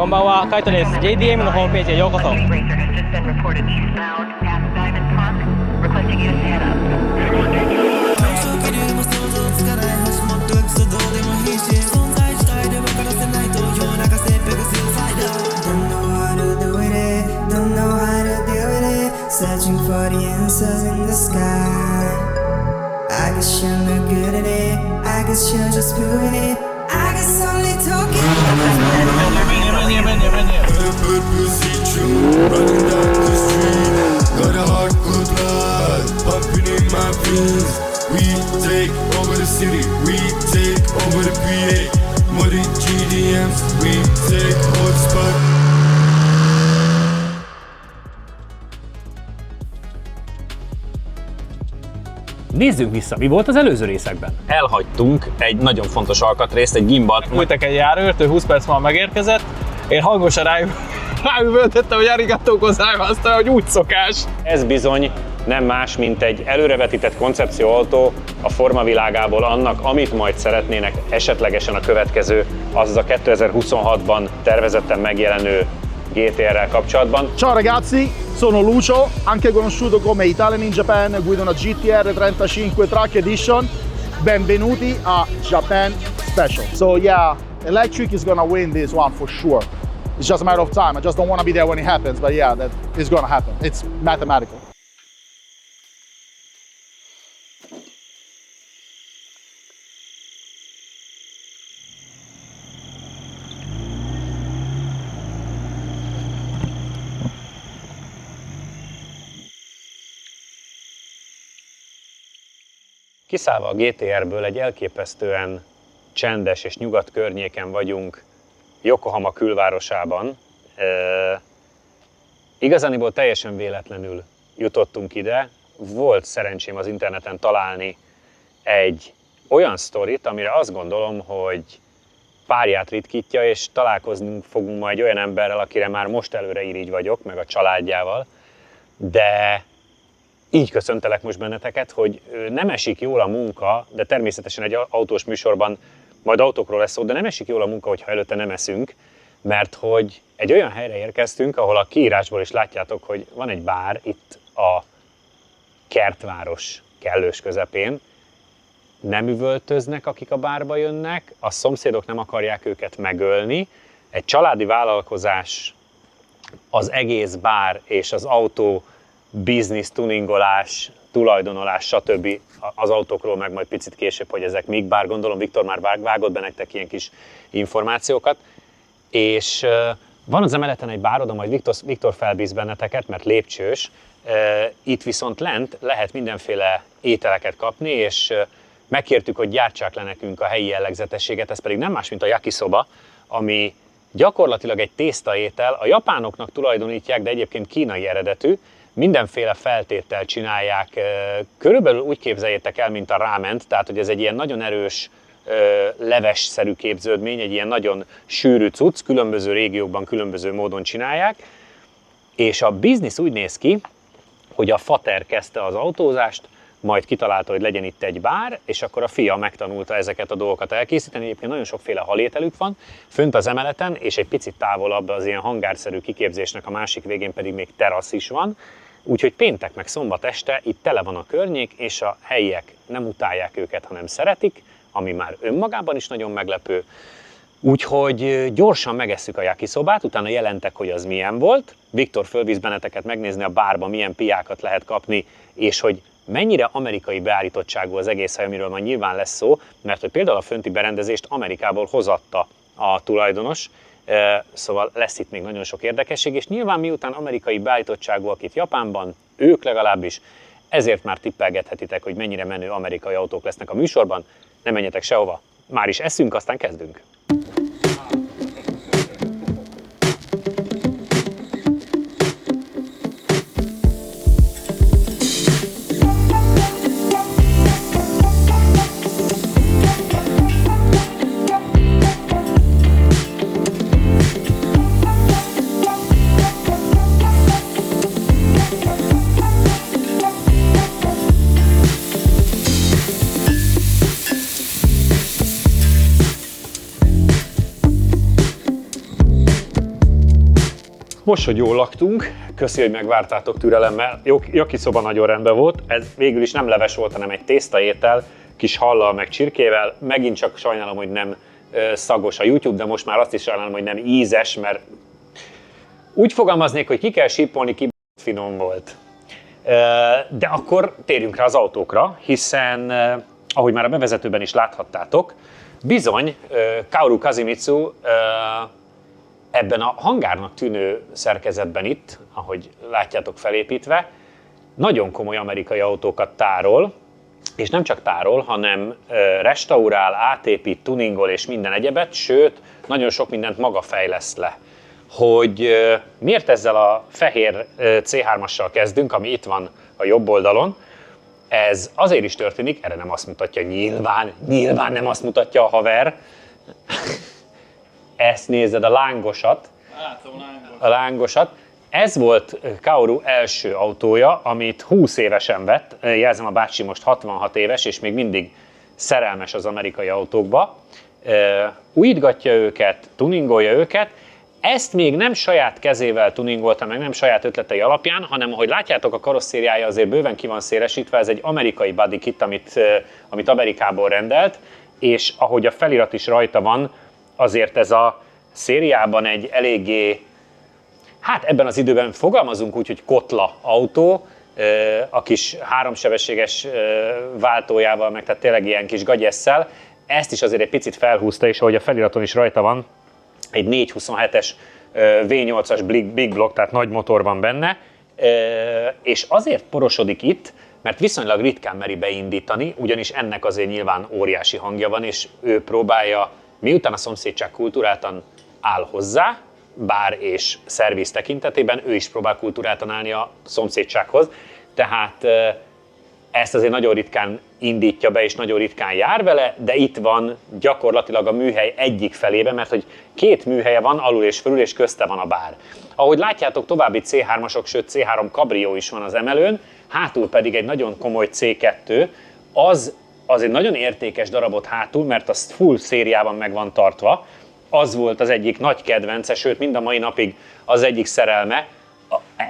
こんばんは、カイトです。JDM のホームページへようこそ。Searching for the answers in the sky. I guess you're not good at it. I guess you're just proving it. I guess only talking. Running down the street, got a heart full of blood, pumping in my veins. We take over the city, we take over the PA. More than GDMs, we take hold spot. Nézzünk vissza, mi volt az előző részekben? Elhagytunk egy nagyon fontos alkatrészt, egy gimbalt. Küldtek egy járőrt, ő 20 perc múlva megérkezett. Én hangosan ráüvöltöttem, hogy arigato gozaimasu, hogy úgy szokás. Ez bizony nem más, mint egy előrevetített koncepcióautó a formavilágából annak, amit majd szeretnének esetlegesen a következő, azaz a 2026-ban tervezetten megjelenő GTR-rel kapcsolatban. Ciao ragazzi, sono Lucio, anche conosciuto come Italian in Japan, guido una GTR 35 Track Edition. Benvenuti a Japan Special. So yeah, electric is gonna win this one for sure. It's just a matter of time. I just don't want to be there when it happens, but yeah, that is gonna happen. It's mathematical. Kiszállva a GTR-ből egy elképesztően csendes és nyugodt környéken vagyunk, Yokohama külvárosában. Igazániból teljesen véletlenül jutottunk ide. Volt szerencsém az interneten találni egy olyan sztorit, amire azt gondolom, hogy párját ritkítja, és találkozni fogunk majd egy olyan emberrel, akire már most előre irigy vagyok, meg a családjával, de így köszöntelek most benneteket, hogy nem esik jól a munka, de természetesen egy autós műsorban majd autókról lesz szó, de nem esik jól a munka, hogyha előtte nem eszünk, mert hogy egy olyan helyre érkeztünk, ahol a kiírásból is látjátok, hogy van egy bár itt a kertváros kellős közepén. Nem üvöltöznek, akik a bárba jönnek, a szomszédok nem akarják őket megölni. Egy családi vállalkozás, az egész bár és az autó biznisz, tuningolás, tulajdonolás, stb. Az autókról meg majd picit később, hogy ezek mik, bár gondolom Viktor már vágott be nektek ilyen kis információkat. És van az emeleten egy bár, oda majd Viktor felbíz benneteket, mert lépcsős. Itt viszont lent lehet mindenféle ételeket kapni, és megkértük, hogy gyártsák le nekünk a helyi jellegzetességet, ez pedig nem más, mint a yakisoba, ami gyakorlatilag egy tésztaétel, a japánoknak tulajdonítják, de egyébként kínai eredetű, mindenféle feltéttel csinálják, körülbelül úgy képzeljétek el, mint a ráment, tehát hogy ez egy ilyen nagyon erős leves-szerű képződmény, egy ilyen nagyon sűrű cucc, különböző régiókban különböző módon csinálják, és a biznisz úgy néz ki, hogy a fater kezdte az autózást, majd kitalálta, hogy legyen itt egy bár, és akkor a fia megtanulta ezeket a dolgokat elkészíteni. Egyébként nagyon sokféle halételük van, fönt az emeleten, és egy picit távolabb az ilyen hangárszerű kiképzésnek a másik végén pedig még terasz is van. Úgyhogy péntek meg szombat este itt tele van a környék, és a helyiek nem utálják őket, hanem szeretik, ami már önmagában is nagyon meglepő. Úgyhogy gyorsan megesszük a yakisobát, utána jelentek, hogy az milyen volt. Viktor fölvisz benneteket megnézni a bárban, milyen piákat lehet kapni, és hogy mennyire amerikai beállítottságú az egész hely, amiről majd nyilván lesz szó, mert hogy például a fönti berendezést Amerikából hozatta a tulajdonos, szóval lesz itt még nagyon sok érdekesség, és nyilván miután amerikai beállítottságúak itt Japánban, ők legalábbis, ezért már tippelgethetitek, hogy mennyire menő amerikai autók lesznek a műsorban. Ne menjetek sehova, már is eszünk, aztán kezdünk! Most, hogy jól laktunk, köszi, hogy megvártátok türelemmel. Joki szoba nagyon rendben volt, ez végül is nem leves volt, hanem egy tésztaétel, kis hallal meg csirkével. Megint csak sajnálom, hogy nem szagos a YouTube, de most már azt is sajnálom, hogy nem ízes, mert úgy fogalmaznék, hogy ki kell sípolni, ki finom volt. De akkor térjünk rá az autókra, hiszen ahogy már a bevezetőben is láthattátok, bizony Kaoru Kazimitsu ebben a hangárnak tűnő szerkezetben itt, ahogy látjátok felépítve, nagyon komoly amerikai autókat tárol, és nem csak tárol, hanem restaurál, átépít, tuningol és minden egyebet, sőt, nagyon sok mindent maga fejleszt le. Hogy miért ezzel a fehér C3-assal kezdünk, ami itt van a jobb oldalon, ez azért is történik, erre nem azt mutatja, nyilván nem azt mutatja a haver. Ezt nézed, a lángosat. A lángosat. Ez volt Kaoru első autója, amit 20 évesen vett. Jelzem, a bácsi most 66 éves, és még mindig szerelmes az amerikai autókba. Újítgatja őket, tuningolja őket. Ezt még nem saját kezével tuningolta, meg nem saját ötletei alapján, hanem ahogy látjátok, a karosszériája azért bőven ki van szélesítve, ez egy amerikai body kit, amit Amerikából rendelt, és ahogy a felirat is rajta van, azért ez a szériában egy eléggé, hát ebben az időben fogalmazunk úgy, hogy kotla autó, a kis háromsebességes váltójával, meg tehát tényleg ilyen kis gagyesszel. Ezt is azért egy picit felhúzta, és ahogy a feliraton is rajta van, egy 427-es V8-as Big Block, tehát nagy motor van benne, és azért porosodik itt, mert viszonylag ritkán meri beindítani, ugyanis ennek azért nyilván óriási hangja van, és ő próbálja, miután a szomszédság kultúráltan áll hozzá, bár és szerviz tekintetében, ő is próbál kultúráltan állni a szomszédsághoz, tehát ezt azért nagyon ritkán indítja be, és nagyon ritkán jár vele, de itt van gyakorlatilag a műhely egyik felébe, mert hogy két műhelye van, alul és fölül, és közte van a bár. Ahogy látjátok, további C3-asok, sőt C3 Cabrio is van az emelőn, hátul pedig egy nagyon komoly C2, az egy nagyon értékes darabot hátul, mert az full szériában meg van tartva, az volt az egyik nagy kedvence, sőt mind a mai napig az egyik szerelme.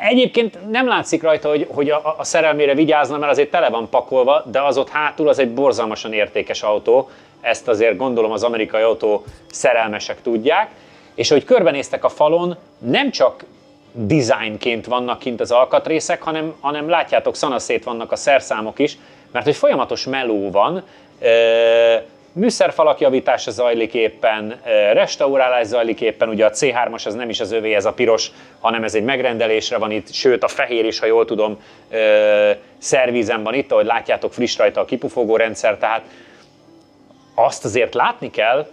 Egyébként nem látszik rajta, hogy a szerelmére vigyázna, mert azért tele van pakolva, de az ott hátul az egy borzalmasan értékes autó, ezt azért gondolom az amerikai autó szerelmesek tudják, és hogy körbenéztek a falon, nem csak designként vannak kint az alkatrészek, hanem látjátok, szanaszét vannak a szerszámok is, mert hogy folyamatos meló van, műszerfalak javítása zajlik éppen, restaurálás zajlik éppen, ugye a C3-as az nem is az övé, ez a piros, hanem ez egy megrendelésre van itt, sőt a fehér is, ha jól tudom, szervízen van itt, ahogy látjátok, friss rajta a kipufogó rendszer, tehát azt azért látni kell,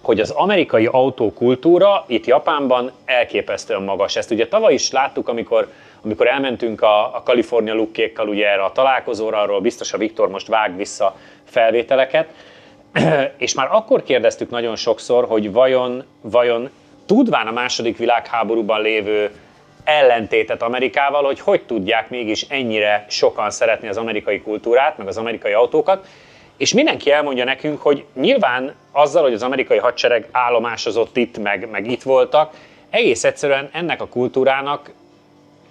hogy az amerikai autókultúra itt Japánban elképesztően magas. Ezt ugye tavaly is láttuk, amikor elmentünk a California lukkékkal ugye erre a találkozóra, arról biztos a Viktor most vág vissza felvételeket, és már akkor kérdeztük nagyon sokszor, hogy vajon tudván a második világháborúban lévő ellentétet Amerikával, hogy tudják mégis ennyire sokan szeretni az amerikai kultúrát, meg az amerikai autókat, és mindenki elmondja nekünk, hogy nyilván azzal, hogy az amerikai hadsereg állomásozott itt, meg itt voltak, egész egyszerűen ennek a kultúrának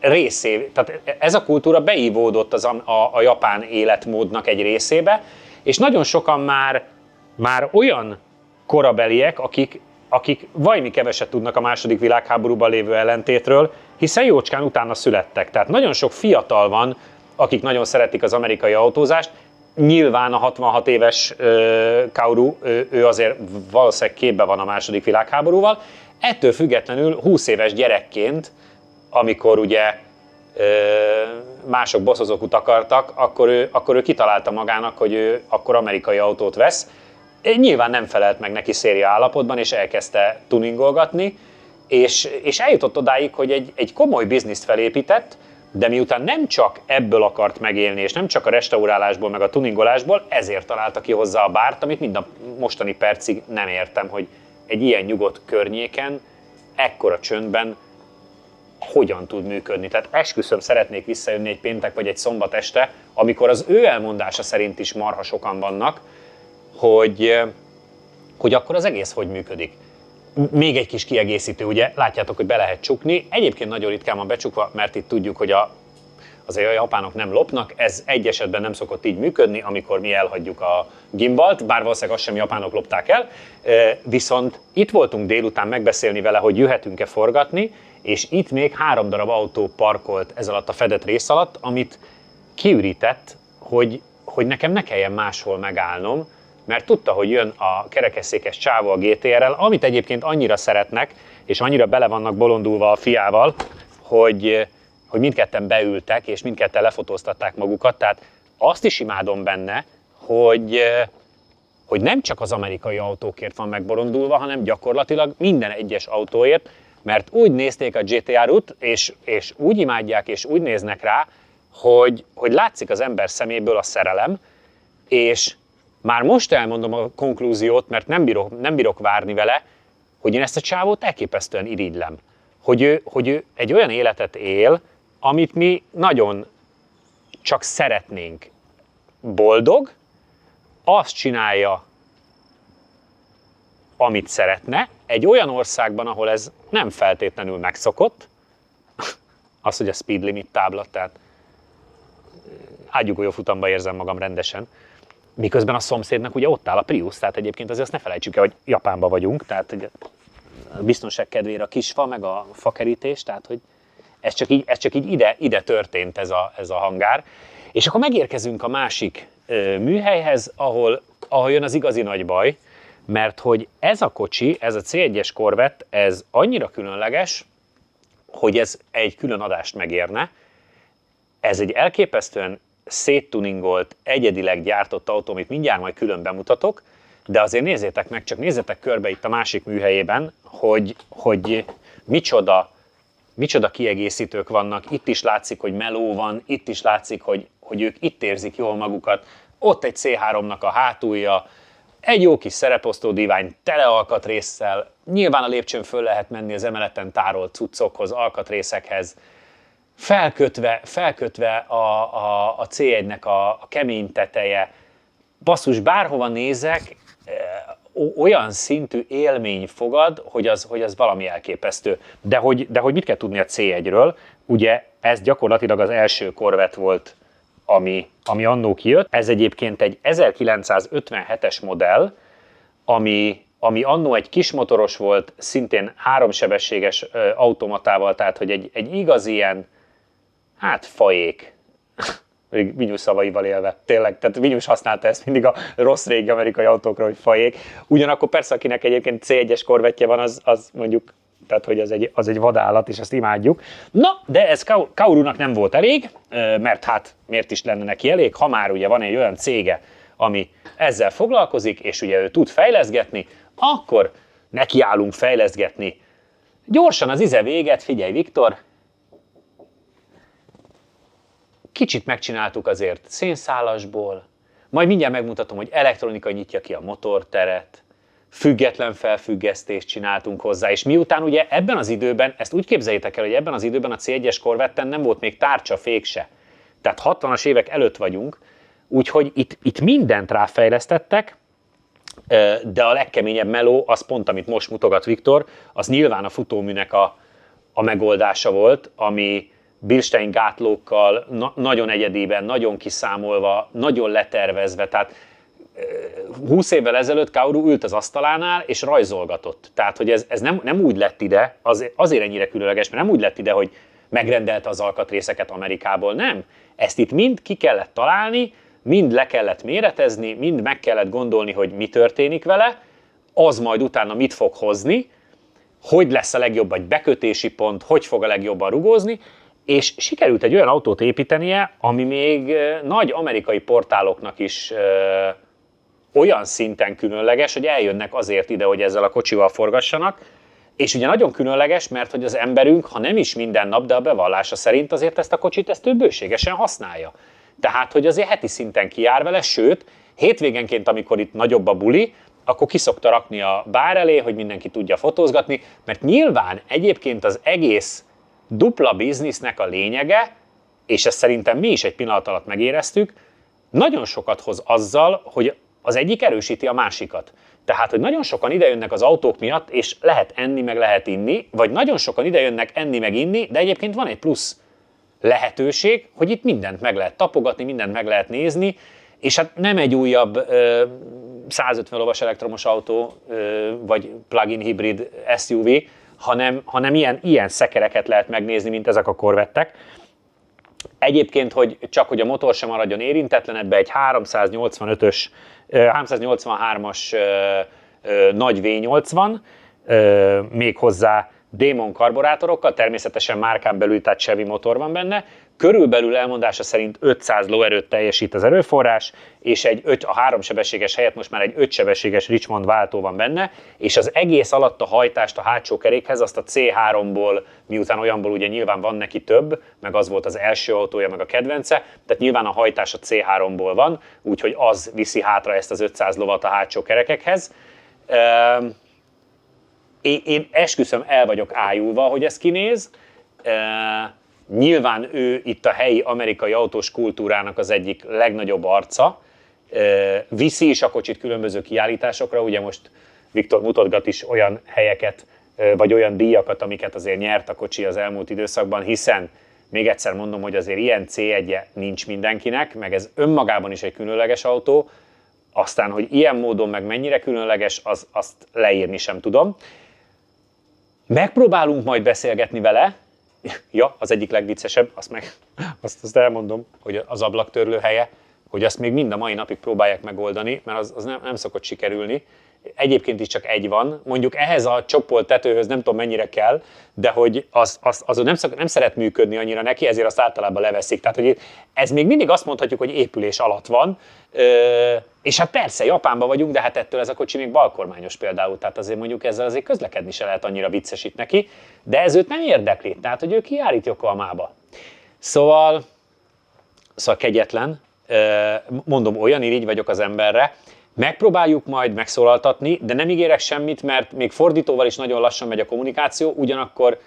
részé, tehát ez a kultúra beívódott a japán életmódnak egy részébe, és nagyon sokan már olyan korabeliek, akik vajmi keveset tudnak a második világháborúban lévő ellentétről, hiszen jócskán utána születtek. Tehát nagyon sok fiatal van, akik nagyon szeretik az amerikai autózást. Nyilván a 66 éves Kaoru, ő azért valószínűleg képbe van a második világháborúval. Ettől függetlenül 20 éves gyerekként, amikor ugye mások boszozókut akartak, akkor ő kitalálta magának, hogy ő akkor amerikai autót vesz. Nyilván nem felelt meg neki széria állapotban, és elkezdte tuningolgatni, és eljutott odáig, hogy egy komoly bizniszt felépített, de miután nem csak ebből akart megélni, és nem csak a restaurálásból, meg a tuningolásból, ezért találta ki hozzá a bárt, amit mind a mostani percig nem értem, hogy egy ilyen nyugodt környéken, ekkora csöndben hogyan tud működni. Tehát esküszöm, szeretnék visszajönni egy péntek vagy egy szombat este, amikor az ő elmondása szerint is marha sokan vannak, hogy akkor az egész hogy működik. Még egy kis kiegészítő, ugye látjátok, hogy be lehet csukni. Egyébként nagyon ritkán van becsukva, mert itt tudjuk, hogy azért a japánok nem lopnak, ez egy esetben nem szokott így működni, amikor mi elhagyjuk a gimbalt, bár valószínűleg azt sem japánok lopták el, viszont itt voltunk délután megbeszélni vele, hogy jöhetünk-e forgatni, és itt még 3 darab autó parkolt ez alatt a fedett rész alatt, amit kiürített, hogy nekem ne kelljen máshol megállnom, mert tudta, hogy jön a kerekesszékes csávó a GTR-rel, amit egyébként annyira szeretnek, és annyira bele vannak bolondulva a fiával, hogy mindketten beültek, és mindketten lefotóztatták magukat. Tehát azt is imádom benne, hogy nem csak az amerikai autókért van megbolondulva, hanem gyakorlatilag minden egyes autóért, mert úgy nézték a GTR-ut, és úgy imádják, és úgy néznek rá, hogy látszik az ember szeméből a szerelem, és már most elmondom a konklúziót, mert nem bírok várni vele, hogy én ezt a csávót elképesztően irigylem. Hogy ő egy olyan életet él, amit mi nagyon csak szeretnénk. Boldog, azt csinálja, amit szeretne, egy olyan országban, ahol ez nem feltétlenül megszokott, az, hogy a speed limit tábla, tehát ágyugójó futamba érzem magam rendesen, miközben a szomszédnak ugye ott áll a Prius, tehát egyébként azért azt ne felejtsük el, hogy Japánban vagyunk, tehát a biztonság kedvére a kisfa, meg a fakerítés, tehát hogy ez csak így ide történt ez a hangár. És akkor megérkezünk a másik műhelyhez, ahol jön az igazi nagy baj, mert hogy ez a kocsi, ez a C1-es Corvette, ez annyira különleges, hogy ez egy külön adást megérne. Ez egy elképesztően széttuningolt, egyedileg gyártott autó, amit mindjárt majd külön bemutatok, de azért nézzétek meg, csak nézzetek körbe itt a másik műhelyében, hogy micsoda kiegészítők vannak. Itt is látszik, hogy meló van, itt is látszik, hogy ők itt érzik jól magukat. Ott egy C3-nak a hátulja, egy jó kis szereposztó divány, tele alkatrésszel. Nyilván a lépcsőn föl lehet menni az emeleten tárolt cuccokhoz, alkatrészekhez. Felkötve a C1-nek a kemény teteje. Basszus, bárhova nézek, olyan szintű élmény fogad, hogy az valami elképesztő. De hogy mit kell tudni a C1-ről? Ugye ez gyakorlatilag az első Corvette volt, ami annó kijött. Ez egyébként egy 1957-es modell, ami annó egy kismotoros volt, szintén 3-sebességes automatával, tehát hogy egy igazi ilyen, faék. Vinyus szavaival élve, tényleg, tehát Vinyus használta ezt mindig a rossz régi amerikai autókra, hogy fajék. Ugyanakkor persze, akinek egyébként C1-es Corvette-je van, az mondjuk, tehát hogy az egy vadállat, és azt imádjuk. Na, de ez Kaurunak nem volt elég, mert hát miért is lenne neki elég, ha már ugye van egy olyan cége, ami ezzel foglalkozik, és ugye ő tud fejleszgetni, akkor nekiállunk fejleszgetni. Gyorsan az íze véget, figyelj Viktor, kicsit megcsináltuk azért szénszálasból, majd mindjárt megmutatom, hogy elektronika nyitja ki a motorteret, független felfüggesztést csináltunk hozzá, és miután ugye ebben az időben, ezt úgy képzeljétek el, hogy ebben az időben a C1-es Corvetten nem volt még tárcsafék se. Tehát 60-as évek előtt vagyunk, úgyhogy itt mindent ráfejlesztettek, de a legkeményebb meló, az pont, amit most mutogat Viktor, az nyilván a futóműnek a megoldása volt, ami Bilstein gátlókkal, nagyon egyediben, nagyon kiszámolva, nagyon letervezve, tehát 20 évvel ezelőtt Kaoru ült az asztalánál és rajzolgatott. Tehát, hogy ez nem úgy lett ide, azért ennyire különleges, mert nem úgy lett ide, hogy megrendelte az alkatrészeket Amerikából, nem. Ezt itt mind ki kellett találni, mind le kellett méretezni, mind meg kellett gondolni, hogy mi történik vele, az majd utána mit fog hozni, hogy lesz a legjobb egy bekötési pont, hogy fog a legjobban rugózni, és sikerült egy olyan autót építenie, ami még nagy amerikai portáloknak is olyan szinten különleges, hogy eljönnek azért ide, hogy ezzel a kocsival forgassanak, és ugye nagyon különleges, mert hogy az emberünk, ha nem is minden nap, de a bevallása szerint azért ezt a kocsit ő bőségesen használja. Tehát, hogy azért heti szinten kijár vele, sőt, hétvégenként, amikor itt nagyobb a buli, akkor ki szokta rakni a bár elé, hogy mindenki tudja fotózgatni, mert nyilván egyébként az egész dupla biznisznek a lényege, és ezt szerintem mi is egy pillanat alatt megéreztük, nagyon sokat hoz azzal, hogy az egyik erősíti a másikat. Tehát, hogy nagyon sokan idejönnek az autók miatt, és lehet enni, meg lehet inni, vagy nagyon sokan idejönnek enni, meg inni, de egyébként van egy plusz lehetőség, hogy itt mindent meg lehet tapogatni, mindent meg lehet nézni, és hát nem egy újabb 150 lovas elektromos autó, vagy plug-in hibrid SUV, hanem ilyen szekereket lehet megnézni, mint ezek a Corvettek. Egyébként, hogy a motor sem maradjon érintetlen, ebbe egy 383-as nagy V8 van, méghozzá Demon karburátorokkal, természetesen márkán belül, tehát Chevy motor van benne. Körülbelül elmondása szerint 500 lóerőt teljesít az erőforrás, és a 3 sebességes helyett most már egy 5 sebességes Richmond váltó van benne, és az egész alatt a hajtást a hátsó kerékhez azt a C3-ból, miután olyanból ugye nyilván van neki több, meg az volt az első autója, meg a kedvence, tehát nyilván a hajtás a C3-ból van, úgyhogy az viszi hátra ezt az 500 lovat a hátsó kerekekhez. Én esküszöm, el vagyok ájulva, hogy ez kinéz. Nyilván ő itt a helyi amerikai autós kultúrának az egyik legnagyobb arca. Viszi is a kocsit különböző kiállításokra, ugye most Viktor mutatgat is olyan helyeket, vagy olyan díjakat, amiket azért nyert a kocsi az elmúlt időszakban, hiszen még egyszer mondom, hogy azért ilyen C1-je nincs mindenkinek, meg ez önmagában is egy különleges autó, aztán, hogy ilyen módon meg mennyire különleges, azt leírni sem tudom. Megpróbálunk majd beszélgetni vele. Ja, az egyik legviccesebb, azt elmondom, hogy az ablaktörlő helye, hogy azt még mind a mai napig próbálják megoldani, mert az nem szokott sikerülni. Egyébként is csak egy van, mondjuk ehhez a csoppolt tetőhöz nem tudom mennyire kell, de hogy az nem szeret működni annyira neki, ezért azt általában leveszik. Tehát, hogy ez még mindig azt mondhatjuk, hogy épülés alatt van, és hát persze, Japánban vagyunk, de hát ettől ez a kocsi még balkormányos például, tehát azért mondjuk ezzel azért közlekedni se lehet, annyira vicces itt neki, de ez őt nem érdekli, tehát hogy ő kijárít Yokohamába. Szóval kegyetlen, mondom, olyan irigy vagyok az emberre, megpróbáljuk majd megszólaltatni, de nem ígérek semmit, mert még fordítóval is nagyon lassan megy a kommunikáció, ugyanakkor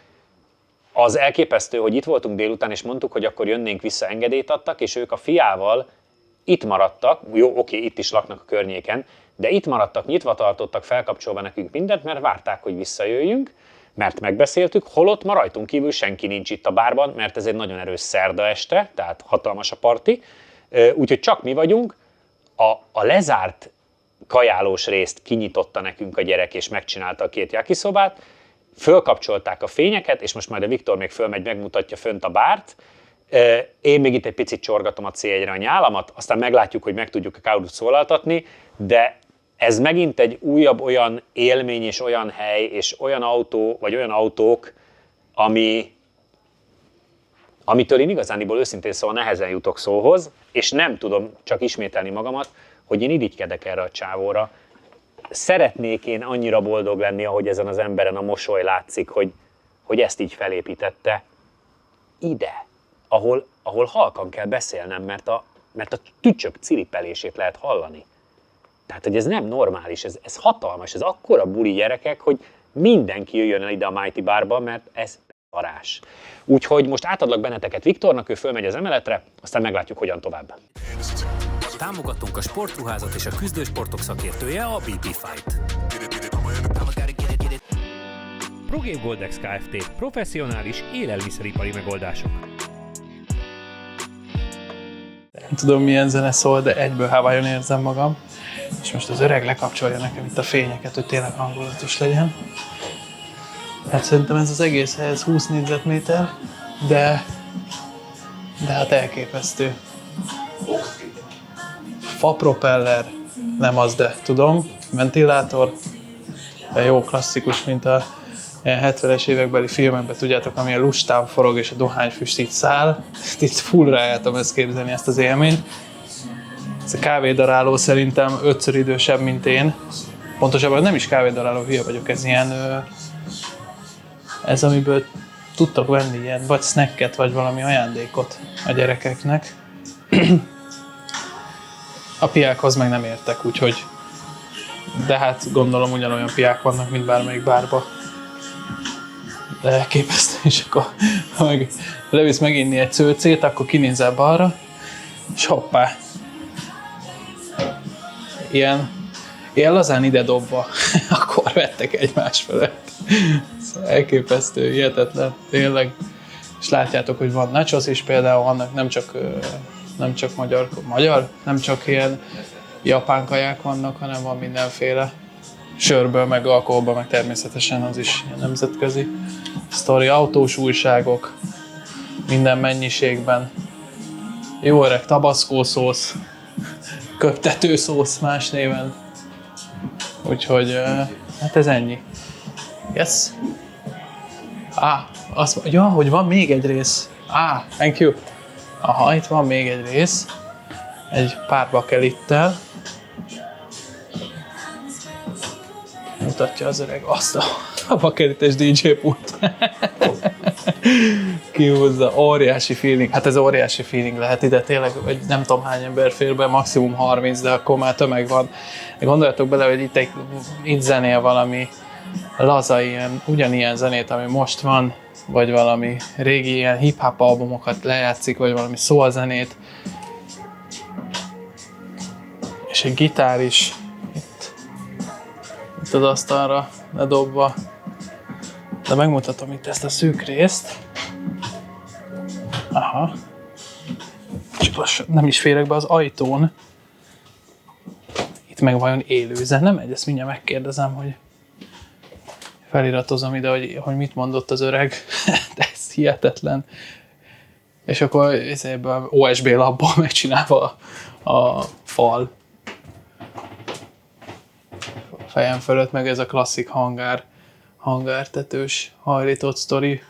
az elképesztő, hogy itt voltunk délután, és mondtuk, hogy akkor jönnénk vissza, engedélyt adtak, és ők a fiával itt maradtak, jó, oké, itt is laknak a környéken, de itt maradtak, nyitva tartottak, felkapcsolva nekünk mindent, mert várták, hogy visszajöjjünk, mert megbeszéltük, holott ma rajtunk kívül senki nincs itt a bárban, mert ez egy nagyon erős szerda este, tehát hatalmas a parti, úgyhogy csak mi vagyunk. A lezárt kajálós részt kinyitotta nekünk a gyerek, és megcsinálta a 2 jakiszobát, fölkapcsolták a fényeket, és most majd a Viktor még fölmegy, megmutatja fönt a bárt. Én még itt egy picit csorgatom a C1-re a nyálamat, aztán meglátjuk, hogy meg tudjuk a káudut szólaltatni, de ez megint egy újabb olyan élmény, és olyan hely, és olyan autó, vagy olyan autók, amitől én igazániból őszintén szóval nehezen jutok szóhoz, és nem tudom csak ismételni magamat, hogy én irigykedek erre a csávóra. Szeretnék én annyira boldog lenni, ahogy ezen az emberen a mosoly látszik, hogy ezt így felépítette ide, ahol halkan kell beszélnem, mert a tücsök ciripelését lehet hallani. Tehát, hogy ez nem normális, ez hatalmas, ez akkora buli gyerekek, hogy mindenki jöjjön el ide a Mighty Barba, mert ez varázs. Úgyhogy most átadlak benneteket Viktornak, ő fölmegy az emeletre, aztán meglátjuk, hogyan tovább. Támogatunk a sportruházat és a küzdősportok szakértője a BP Fight. ProGame Goldex Kft. Professzionális élelmiszeripari megoldások. Nem tudom milyen zene szól, de egyből Hawaiion érzem magam. És most az öreg lekapcsolja nekem itt a fényeket, hogy tényleg hangulatos legyen. Hát szerintem ez az egész helyez 20 négyzetméter, de hát elképesztő. Fapropeller, nem az, de tudom, ventilátor, de jó klasszikus, mint a 70-es évekbeli filmekben, tudjátok, ami a lustán forog és a dohányfüst itt száll. Itt full rájátom ezt képzelni, ezt az élményt. Ez a kávédaráló szerintem 5-ször idősebb, mint én. Pontosabban nem is kávédaráló, hülye vagyok, ez ilyen... Ez, amiből tudtok venni ilyen, vagy snacket, vagy valami ajándékot a gyerekeknek. A piákhoz meg nem értek, úgyhogy... De hát gondolom ugyanolyan piák vannak, mint bármelyik bárba. De elképesztő, és akkor ha meg levisz meginni egy szőcét, akkor kinézel balra, és hoppá! Ilyen ilyen lazán ide dobva, akkor vettek egymás felett. Szóval elképesztő, hihetetlen, tényleg. És látjátok, hogy van nachos is például, vannak nem csak magyar, nem csak ilyen japán kaják vannak, hanem van mindenféle sörből, meg alkoholból, meg természetesen az is ilyen nemzetközi sztori, autós újságok, minden mennyiségben. Jó öreg tabaszkó szósz, köptető szósz más néven. Úgyhogy hát ez ennyi. Yes? Azt mondja, hogy van még egy rész. Thank you. Aha, itt van még egy rész. Egy pár bakelittel. Mutatja az öreg azt a bakelites DJ pult. Kihúzza, óriási feeling. Hát ez óriási feeling lehet ide tényleg, hogy nem tudom hány ember fér be, maximum 30, de akkor már tömeg van. Gondoljatok bele, hogy itt zenél valami laza ilyen, ugyanilyen zenét, ami most van, vagy valami régi ilyen hip-hop albumokat lejátszik, vagy valami soul zenét. És egy gitár is itt az asztalra ledobva. De megmutatom itt ezt a szűk részt. Aha. Csak lassan, nem is férek be az ajtón. Itt meg vajon élő zene megy? Ezt mindjárt megkérdezem, hogy feliratozom ide, hogy mit mondott az öreg. De ez hihetetlen. És akkor ebből OSB labból megcsinálva a fal. A fejem fölött meg ez a klasszik hangártetős hajlított sztori.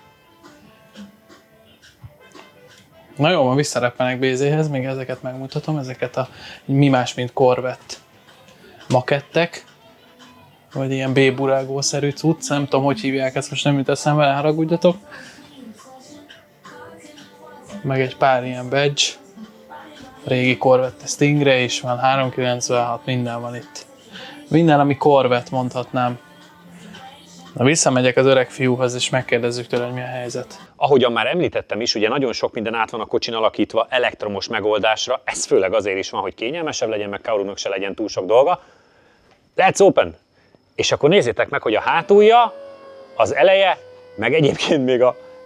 Na jó, van, visszareppenek BZ-hez, még ezeket megmutatom, ezeket a mi más, mint Corvette makettek, vagy ilyen B-burágószerű cucc, nem tudom, hogy hívják ezt, most nem jut eszembe, ne haragudjatok. Meg egy pár ilyen badge, régi Corvette Stingray is van, 396, minden van itt. Minden, ami Corvette, mondhatnám. Na, visszamegyek az öreg fiúhoz, és megkérdezzük tőle, hogy mi a helyzet. Ahogyan már említettem is, ugye nagyon sok minden át van a kocsin alakítva elektromos megoldásra, ez főleg azért is van, hogy kényelmesebb legyen, meg Kaurunak se legyen túl sok dolga. Let's open! És akkor nézzétek meg, hogy a hátulja, az eleje, meg egyébként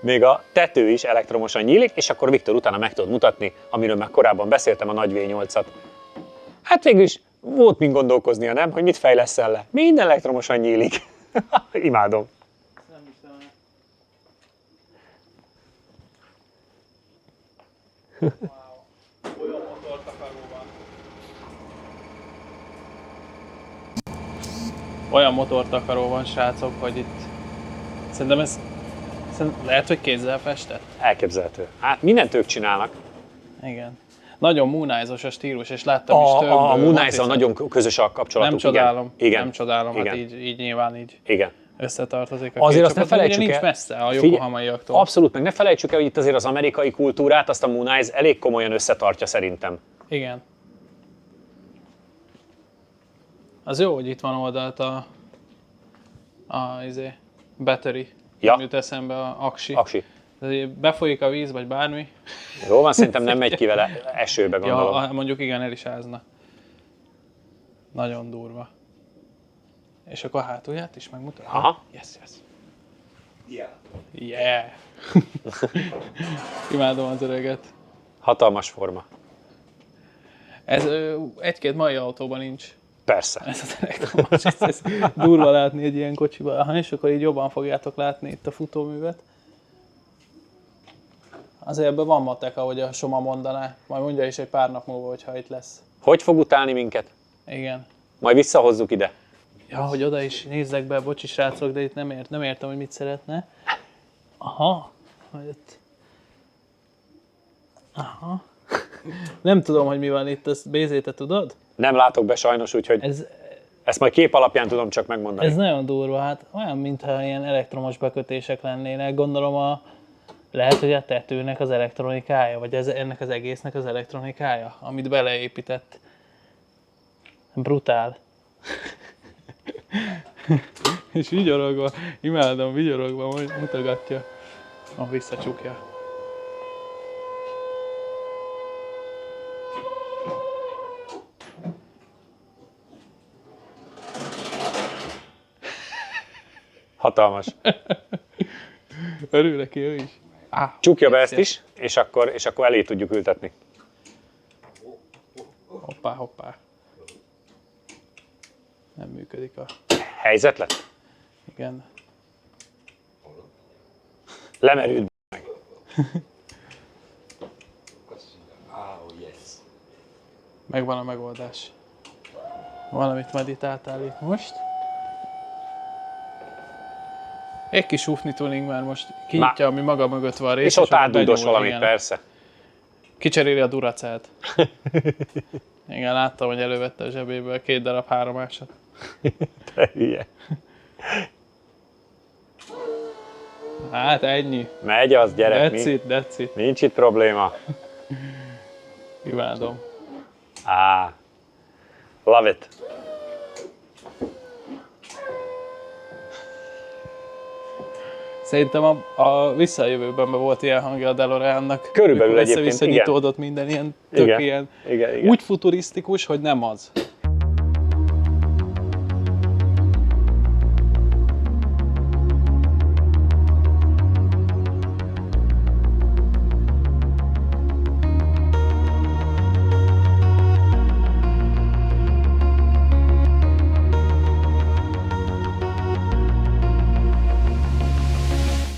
még a tető is elektromosan nyílik, és akkor Viktor utána meg tudod mutatni, amiről már korábban beszéltem, a nagy V8-at. Hát végül is volt mind gondolkoznia, nem? Hogy mit fejleszel le? Minden elektromosan nyílik. Imádom. Olyan motortakaró van. Olyan motortakaró van, srácok, hogy itt... Szerintem lehet, hogy kézzel festett? Elképzelhető. Hát mindent ők csinálnak. Igen. Nagyon Mooneyes-os a stílus, és láttam is több... A Mooneyes-zal nagyon közös a kapcsolatuk. Nem csodálom. Igen. Nem csodálom, Igen. Hát így nyilván így Igen. összetartozik a Azért két azt ne csapat, felejtsük nincs el. messze a yokohamaiaktól. Abszolút, meg ne felejtsük el, hogy itt azért az amerikai kultúrát, azt a Mooneyes elég komolyan összetartja szerintem. Igen. Az jó, hogy itt van oldalt a battery. Ja. Nem jut eszembe a aksi. Aksi. Befolyik a víz, vagy bármi. Jó van, szerintem nem megy ki vele esőbe, gondolom. Ja, mondjuk igen, el is ázna. Nagyon durva. És akkor a hátulját is megmutatja? Aha. Yes. Yeah. Imádom az öreget. Hatalmas forma. Ez egy-két mai autóban nincs. Persze. Ez az elektromos, ez durva látni egy ilyen kocsiban. És akkor így jobban fogjátok látni itt a futóművet. Azért ebben van matek, ahogy a Soma mondaná. Majd mondja is egy pár nap múlva, hogyha itt lesz. Hogy fog utálni minket? Igen. Majd visszahozzuk ide. Ja, hogy oda is nézzek be, bocsi srácok, de itt nem értem, hogy mit szeretne. Aha. Aha. Nem tudom, hogy mi van itt, ezt BZ, te tudod? Nem látok be sajnos, úgyhogy ezt majd kép alapján tudom csak megmondani. Ez nagyon durva, hát olyan, mintha ilyen elektromos bekötések lennének. Gondolom lehet, hogy a tetőnek az elektronikája, vagy ennek az egésznek az elektronikája, amit beleépített. Brutál. És vigyorogva, imádom, vigyorogva mutogatja. Visszacsukja. Hatalmas. Örül neki ő is. Csukja be ezt is, és akkor elé tudjuk ültetni. Hoppá. Nem működik a... Helyzet lett? Igen. Lemerült meg. Megvan a megoldás. Valamit meditáltál itt most. Egy kis ufni tuning már most kinyitja, ami maga mögött van rész. És ott akkor átdúdos benyúl, valamit, igen. persze. Kicseréli a duracát. Igen, láttam, hogy elővette a zsebéből 2 darab 3-ásat. Te hülye. Hát ennyi. Megy az, gyerek. That's it. Nincs itt probléma. Imádom. Love it. Szerintem a visszajövőben volt ilyen hangja a DeLoreannak. Körülbelül egyébként, össze-vissza igen. nyitódott minden ilyen, tök Igen. ilyen. Igen. Úgy futurisztikus, hogy nem az.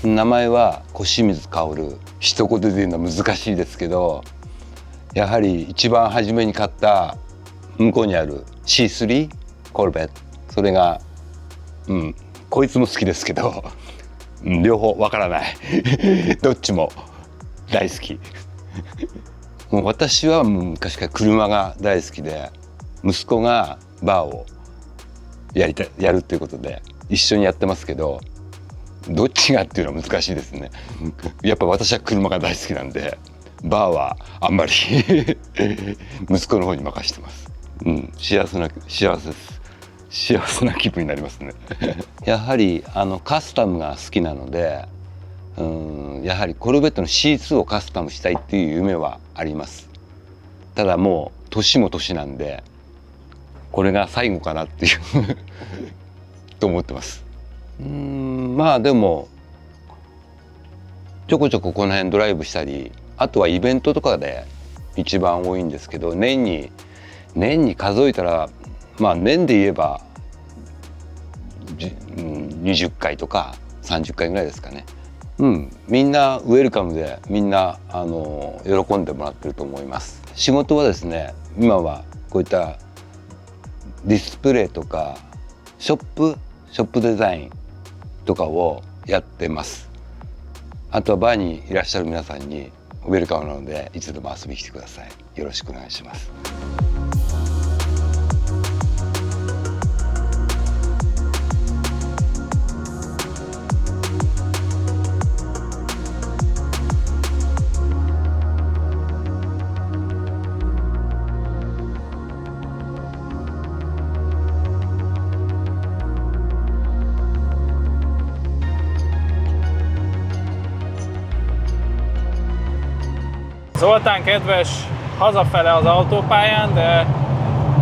名前は小清水薫。一言で言うのは難しいですけど、やはり一番初めに買った向こうにある C3 コルベット、それが、こいつも好きですけど、両方わからないどっちも大好きもう私は昔から車が大好きで、息子がバーをやるっていうことで一緒にやってますけど、どっちがっていうのは難しいですねやっぱ私は車が大好きなんで、バーはあんまり息子の方に任せてます。幸せな気分になりますねやはりカスタムが好きなので、やはりコルベットの C2 をカスタムしたいっていう夢はあります。ただもう年も年なんで、これが最後かなっていうと思ってます。まあでもちょこちょここの辺ドライブしたり、あとはイベントとかで一番多いんですけど、年に数えたら、年で言えば20回とか30回ぐらいですかね。みんなウェルカムで、みんな喜んでもらってると思います。仕事はですね、今はこういったディスプレイとかショップデザインとかをやってます。あとはバーにいらっしゃる皆さんにウェルカムなので、いつでも遊びに来てください。よろしくお願いします。Zoltán kedves, hazafele az autópályán, de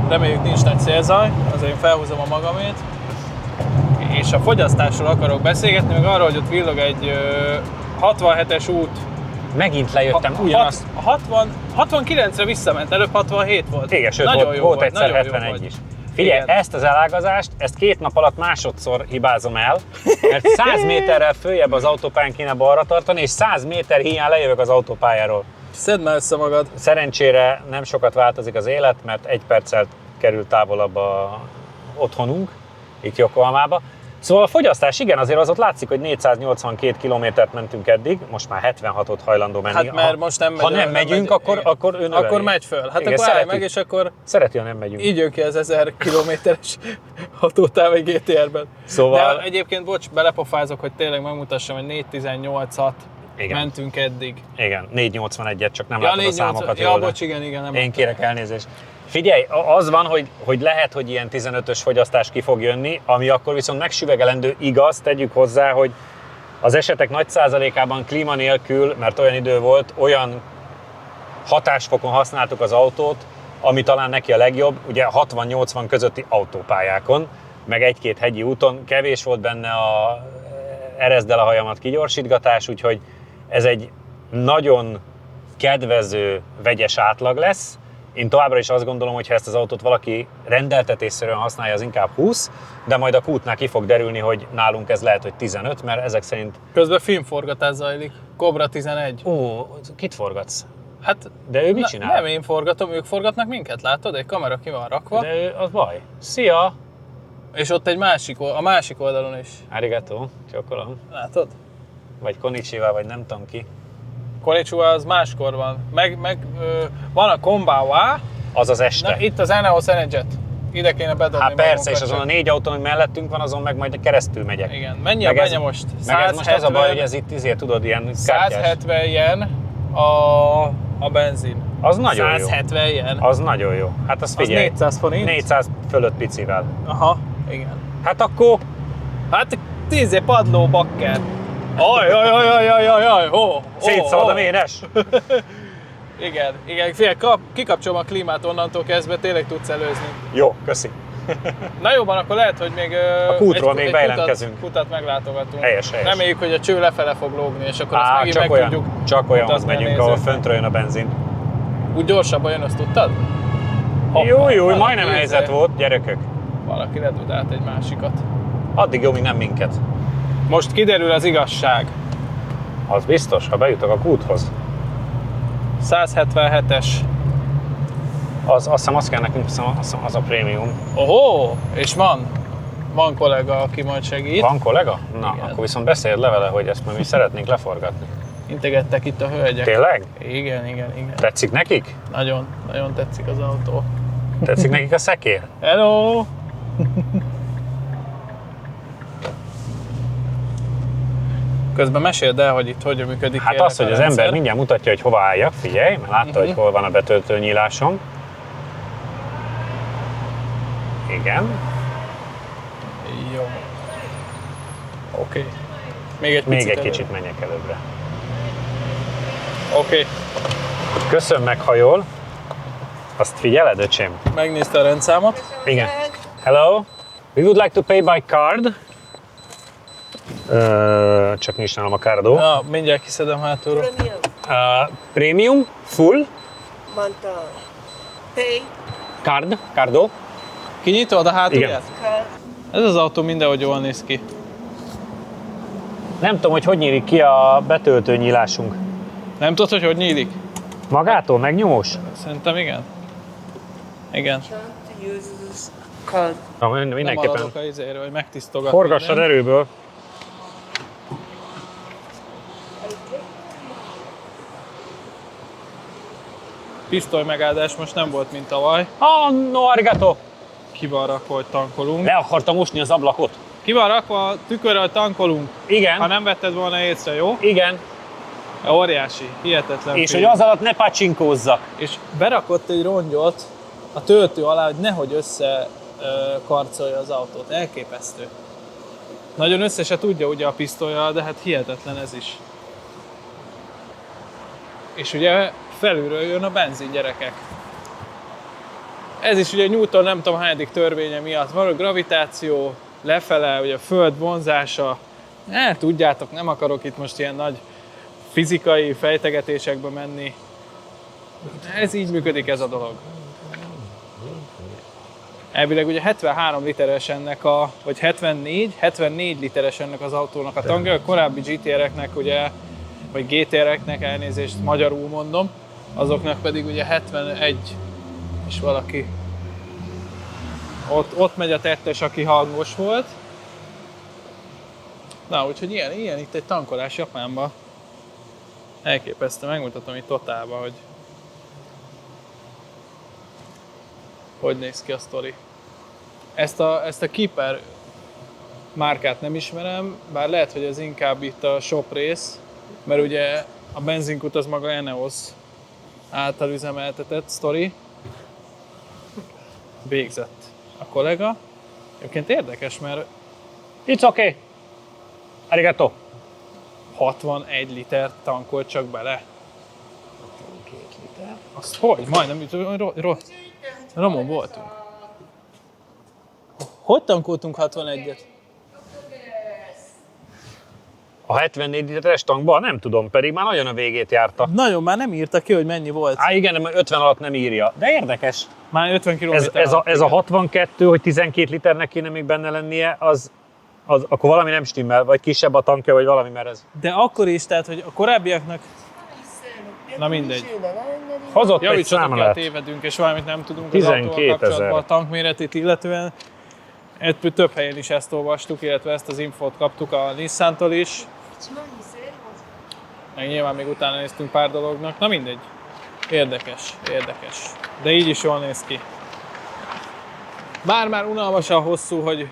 reméljük nincs nagy szélzaj, azért én felhúzom a magamét. És a fogyasztásról akarok beszélgetni, meg arról, hogy ott villog egy 67-es út. Megint lejöttem ugyanazt. 69-re visszament, előbb 67 volt. Igen, sőt, nagyon jó volt egyszer nagyon 71 is. Figyelj, igen. Ezt az elágazást, ezt 2 nap alatt másodszor hibázom el, mert 100 méterrel följebb az autópályán kéne balra tartani, és 100 méter híján lejövök az autópályáról. Szedd már össze magad. Szerencsére nem sokat változik az élet, mert 1 perccel kerül távolabb a otthonunk, itt Yokohamába. Szóval a fogyasztás, igen, azért az ott látszik, hogy 482 kilométert mentünk eddig, most már 76-ot hajlandó menni. Hát mert most nem ha nem megyünk, akkor ő növeli. Akkor megy föl. Hát igen, akkor állj meg, és akkor... Szereti, ha nem megyünk. Így jön ki az 1000 kilométeres hatótáv egy GTR-ben. Szóval... De egyébként, bocs, belepofázok, hogy tényleg megmutassam, hogy 4.18-at mentünk eddig. Igen, 4.81-et, csak nem látod a számokat jól. jól. Bocs, igen, nem. Én kérek elnézést. Figyelj, az van, hogy lehet, hogy ilyen 15-ös fogyasztás ki fog jönni, ami akkor viszont megsüvegelendő, igaz, tegyük hozzá, hogy az esetek nagy százalékában klíma nélkül, mert olyan idő volt, olyan hatásfokon használtuk az autót, ami talán neki a legjobb, ugye 60-80 közötti autópályákon, meg egy-két hegyi úton. Kevés volt benne a ereszd el a hajamat kigyorsítgatás, úgyhogy ez egy nagyon kedvező, vegyes átlag lesz. Én továbbra is azt gondolom, hogy ha ezt az autót valaki rendeltetésszerűen használja, az inkább 20, de majd a kútnál ki fog derülni, hogy nálunk ez lehet, hogy 15, mert ezek szerint... Közben filmforgatás zajlik. Cobra 11. Ó, kit forgatsz? Hát, de ő mit csinál? Nem én forgatom, ők forgatnak minket, látod? Egy kamera ki van rakva. De ő, az baj. Szia! És ott egy a másik oldalon is. Arigato, csókolom. Látod? Vagy konnichiwa, vagy nem tudom ki. Konnichiwa az máskor van. Van a Konbawa. Az az este. Na, itt az Eneos Energet. Ide kéne bedobni. Hát persze, és azon a 4 autón, hogy mellettünk van, azon meg majd keresztül megyek. Igen. Mennyi a bennye most? Meg ez most ez a baj, hogy ez itt izé, tudod, ilyen 170 yen a benzin. Az nagyon 170 jó. yen. Az nagyon jó. Hát azt figyelj. Az 400 forint? 400 fölött picivel. Aha, igen. Hát akkor... Hát 10 padló bakker. Ajajajajajajajaj, Szétszalad a ménes. Igen, figyelj, kikapcsolom a klímát onnantól kezdve, tényleg tudsz előzni. Jó, köszi. Na jó van, akkor lehet, hogy még a kútról még bejelentkezünk. Kutat meglátogatunk. Helyes. Reméljük, hogy a cső lefele fog lógni, és akkor azt megint meg tudjuk. Csak olyanhoz megyünk, ahol föntről jön a benzin. Úgy gyorsabban jön, azt tudtad? Jó, majdnem helyzet volt, gyerekek. Valaki ledudált egy másikat. Addig jó, míg nem minket. Most kiderül az igazság. Az biztos, ha bejutok a kúthoz. 177-es. Azt hiszem, azt kell nekünk, az a prémium. Ohó, és van kollega, aki majd segít. Van kollega? Na, igen. Akkor viszont beszéld le vele, hogy ezt majd mi szeretnénk leforgatni. Integettek itt a hölgyek. Tényleg? Igen. Tetszik nekik? Nagyon tetszik az autó. Tetszik nekik a szekér? Hello! Közben meséld el, hogy itt hogyan működik. Hát az, hogy az ember mindjárt mutatja, hogy hova álljak, figyelj, mert látta, hogy hol van a betöltőnyílásom. Igen. Jó. Oké. Még egy kicsit menjek előbbre. Oké. Köszönöm meg, ha jól. Azt figyeled, öcsém? Megnézte a rendszámot? Igen. Hello. We would like to pay by card. Csak nincs nálam a kárdó. Na, mindjárt kiszedem hátulról. Premium, full. Monta. Pay. Kárdó. Kinyitod a hátulját? Ez az autó mindenhogy jól néz ki. Nem tudom, hogy nyílik ki a betöltőnyílásunk. Nem tudod, hogy nyílik? Magától? Megnyomós? Szerintem igen. Igen. Na, mindenképpen. Nem maradok a izéről, hogy megtisztogatni. Forgassad erőből. Pisztoly megáldás most nem volt, mint tavaly. No, arigato! Ki van rakva, hogy tankolunk. Le akartam mosni az ablakot. Ki van rakva, tükörrel tankolunk. Igen. Ha nem vetted volna észre, jó? Igen. Óriási, hihetetlen. És hogy az alatt ne pacsinkózzak. És berakott egy rongyot a töltő alá, hogy nehogy karcolja az autót. Elképesztő. Nagyon össze se tudja ugye a pisztollyal, de hát hihetetlen ez is. És ugye felülről jön a benzin, gyerekek. Ez is ugye Newton nem tudom hányadik törvénye miatt van, a gravitáció, lefele, ugye a föld vonzása. Tudjátok, nem akarok itt most ilyen nagy fizikai fejtegetésekbe menni. Ez így működik ez a dolog. Elvileg ugye 73 literes ennek vagy 74 literes ennek az autónak a tankja, a korábbi GTR-eknek ugye, vagy GTR-eknek, elnézést, magyarul mondom, azoknak pedig ugye 71 és valaki. Ott megy a tettes, aki hangos volt. Na, úgyhogy ilyen itt egy tankolás Japánban. Elképesztő, megmutatom itt totálban, hogy néz ki a sztori. Ezt a Keeper márkát nem ismerem, bár lehet, hogy ez inkább itt a shop rész, mert ugye a benzinkút az maga Eneos által üzemeltetett sztori. Végzett a kollega. Egyébként érdekes, mert It's okay. Arigato. 61 liter tankolt csak bele. 62 liter. Azt hogy? Majdnem Ramon voltunk. Hogy tankoltunk 61-et? A 74 literes tankban? Nem tudom, pedig már nagyon a végét járta. Nagyon, már nem írta ki, hogy mennyi volt. Igen, 50 alatt nem írja. De érdekes. Már 50 km. Ez a 62, hogy 12 liternek kéne még benne lennie, az akkor valami nem stimmel, vagy kisebb a tankja, vagy valami, mert ez... De akkor is, tehát, hogy a korábbiaknak... Na mindegy. Hozott egy Javítsatok ki, a számlát. tévedünk, és valamit nem tudunk 12 az autóval kapcsolatban000. a tankméretét illetően. Több helyen is ezt olvastuk, illetve ezt az infót kaptuk a Nissan-tól is. Meg nyilván még utána néztünk pár dolognak. Na mindegy. Érdekes. De így is jól néz ki. Bár már unalmasan hosszú, hogy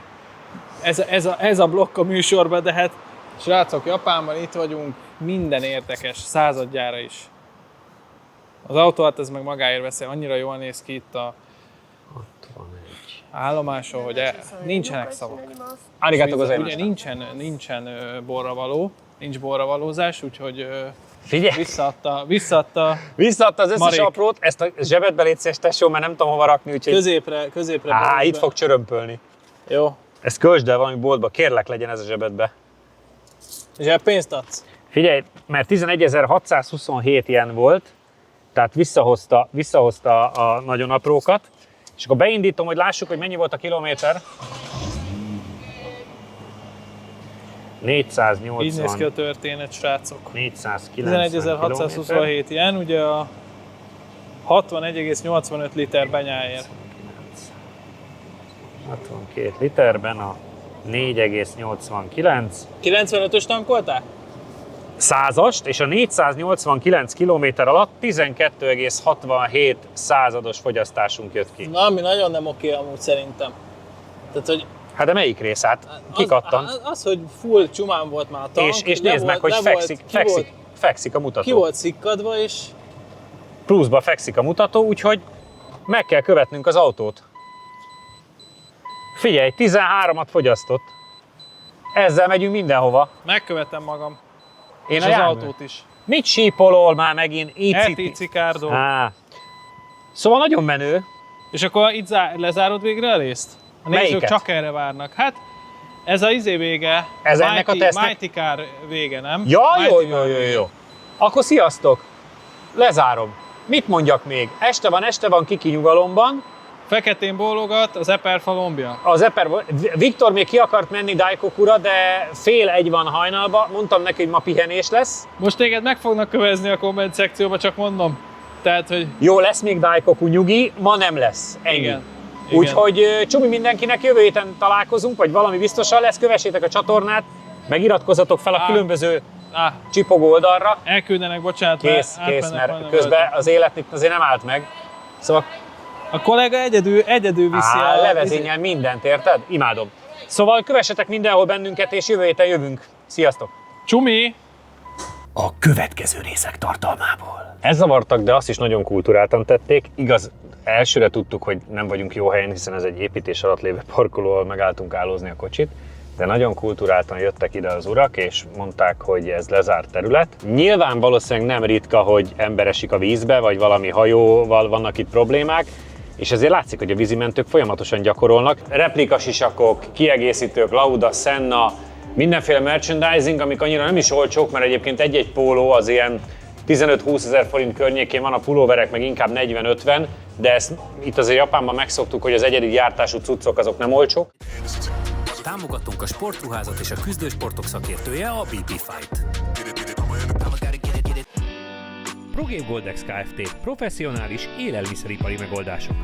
ez a blokk a műsorban, de hát srácok, Japánban itt vagyunk, minden érdekes, századjára is. Az autó, hát ez meg magáért beszél, annyira jól néz ki itt a állomáson, hogy nincsenek szavak. Arigato Ugye gozaimasu. nincsen borravaló, nincs borravalózás, úgyhogy Figyelj! visszaadta Visszaadta az összes Marék. aprót, ezt a zsebedbe légy szíves, tesó, mert nem tudom hova rakni, úgyhogy... középre. Itt fog csörömpölni. Jó. Ezt költsd el valami boltba, kérlek, legyen ez a zsebedbe. Zseppénzt adsz? Figyelj, mert 11.627 ilyen volt, tehát visszahozta a nagyon aprókat, és akkor beindítom, hogy lássuk, hogy mennyi volt a kilométer. 480. Így néz ki a történet, srácok. 490 11.627 ilyen, ugye a 61,85 liter benyáért. 62 literben a 4,89. 95-ös tankoltál? 100-ast, és a 489 km alatt 12,67 százados fogyasztásunk jött ki. Na, ami nagyon nem oké amúgy szerintem. Tehát, hogy Hát de melyik rész? Hát kikattant. Az, hogy full csumán volt már a tank. És nézd meg, hogy fekszik a mutató. Ki volt szikkadva, és... Pluszba fekszik a mutató, úgyhogy meg kell követnünk az autót. Figyelj, 13-at fogyasztott. Ezzel megyünk mindenhova. Megkövetem magam. Én és a az jármű. autót is. Mit sípolol már megint? RT Cicardo. Szóval nagyon menő. És akkor itt lezárod végre a részt? A nézők Melyiket? csak erre várnak. Hát ez a vége. Ez ennek a tesztnek? Mighty Car vége, nem? Ja, Mighty Car vége. jó. Akkor sziasztok. Lezárom. Mit mondjak még? Este van kiki nyugalomban. Feketén bólogat az Eperfa lombja. Viktor még ki akart menni Daikokura, de 12:30 van hajnalba. Mondtam neki, hogy ma pihenés lesz. Most téged meg fognak kövezni a komment szekcióba, csak mondom. Tehát, hogy... Jó, lesz még Daikoku, nyugi, ma nem lesz. Ennyi. Igen. Úgyhogy csumi mindenkinek, jövő héten találkozunk, vagy valami biztosan lesz. Kövessétek a csatornát, meg iratkozzatok fel a különböző csipogó oldalra. Elküldenek, bocsánat. Kész, mert közben az élet itt azért nem állt meg. Szóval a kollega egyedül viszi levezényel mindent, érted? Imádom. Szóval kövessetek mindenhol bennünket, és jövő héten jövünk. Sziasztok! Csumi! A következő részek tartalmából. Ez zavartak, de azt is nagyon kulturáltan tették. Igaz, elsőre tudtuk, hogy nem vagyunk jó helyen, hiszen ez egy építés alatt lévő parkoló, ahol megálltunk állózni a kocsit. De nagyon kulturáltan jöttek ide az urak, és mondták, hogy ez lezárt terület. Nyilván valószínűleg nem ritka, hogy ember esik a vízbe, vagy valami hajóval vannak itt problémák, és ezért látszik, hogy a vízimentők folyamatosan gyakorolnak. Replikasisakok, kiegészítők, Lauda, Senna, mindenféle merchandising, amik annyira nem is olcsók, mert egyébként egy-egy póló az ilyen 15-20 ezer forint környékén van, a pulóverek meg inkább 40-50, de ezt itt azért Japánban megszoktuk, hogy az egyedi gyártású cuccok azok nem olcsók. Támogatunk a sportruházat és a küzdősportok szakértője a BP Fight. ProGame Goldex Kft. Professzionális élelmiszeripari megoldások.